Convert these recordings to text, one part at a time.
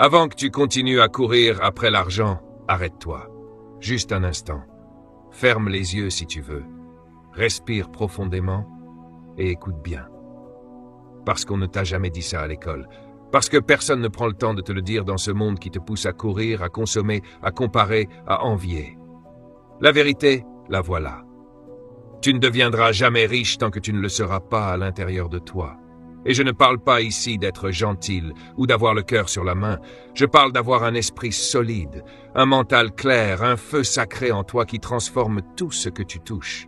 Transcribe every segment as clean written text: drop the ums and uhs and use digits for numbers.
Avant que tu continues à courir après l'argent, arrête-toi. Juste un instant. Ferme les yeux si tu veux. Respire profondément et écoute bien. Parce qu'on ne t'a jamais dit ça à l'école. Parce que personne ne prend le temps de te le dire dans ce monde qui te pousse à courir, à consommer, à comparer, à envier. La vérité, la voilà. Tu ne deviendras jamais riche tant que tu ne le seras pas à l'intérieur de toi. Et je ne parle pas ici d'être gentil ou d'avoir le cœur sur la main. Je parle d'avoir un esprit solide, un mental clair, un feu sacré en toi qui transforme tout ce que tu touches.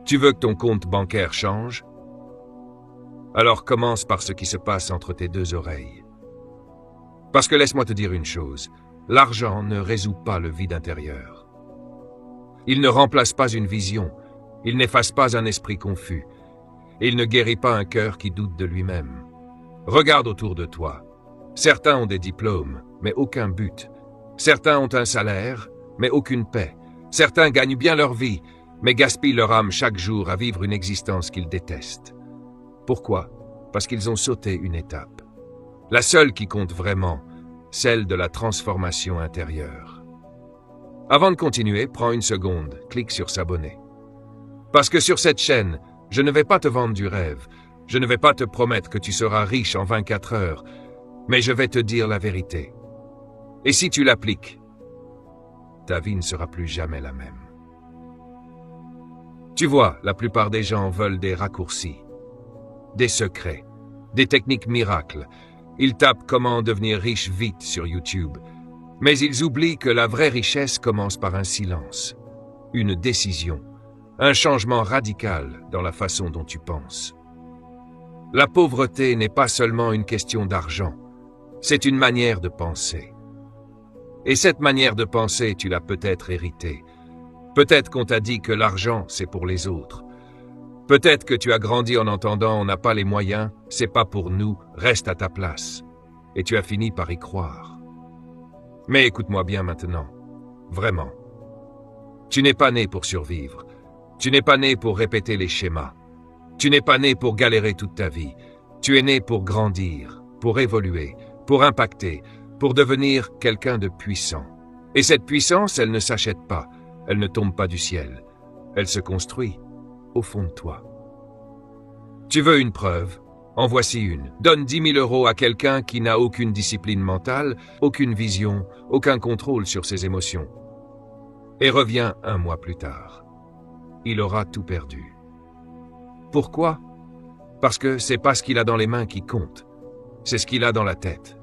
Tu veux que ton compte bancaire change? Alors commence par ce qui se passe entre tes deux oreilles. Parce que laisse-moi te dire une chose, l'argent ne résout pas le vide intérieur. Il ne remplace pas une vision, il n'efface pas un esprit confus, et il ne guérit pas un cœur qui doute de lui-même. Regarde autour de toi. Certains ont des diplômes, mais aucun but. Certains ont un salaire, mais aucune paix. Certains gagnent bien leur vie, mais gaspillent leur âme chaque jour à vivre une existence qu'ils détestent. Pourquoi? Parce qu'ils ont sauté une étape. La seule qui compte vraiment, celle de la transformation intérieure. Avant de continuer, prends une seconde, clique sur s'abonner. Parce que sur cette chaîne, je ne vais pas te vendre du rêve, je ne vais pas te promettre que tu seras riche en 24 heures, mais je vais te dire la vérité. Et si tu l'appliques, ta vie ne sera plus jamais la même. Tu vois, la plupart des gens veulent des raccourcis, des secrets, des techniques miracles. Ils tapent comment devenir riche vite sur YouTube, mais ils oublient que la vraie richesse commence par un silence, une décision, un changement radical dans la façon dont tu penses. La pauvreté n'est pas seulement une question d'argent, c'est une manière de penser. Et cette manière de penser, tu l'as peut-être héritée. Peut-être qu'on t'a dit que l'argent, c'est pour les autres. Peut-être que tu as grandi en entendant « on n'a pas les moyens, c'est pas pour nous, reste à ta place ». Et tu as fini par y croire. Mais écoute-moi bien maintenant, vraiment. Tu n'es pas né pour survivre. Tu n'es pas né pour répéter les schémas. Tu n'es pas né pour galérer toute ta vie. Tu es né pour grandir, pour évoluer, pour impacter, pour devenir quelqu'un de puissant. Et cette puissance, elle ne s'achète pas, elle ne tombe pas du ciel. Elle se construit au fond de toi. Tu veux une preuve? En voici une. Donne 10 000 € à quelqu'un qui n'a aucune discipline mentale, aucune vision, aucun contrôle sur ses émotions. Et reviens 1 mois plus tard. Il aura tout perdu. Pourquoi? Parce que c'est pas ce qu'il a dans les mains qui compte. C'est ce qu'il a dans la tête.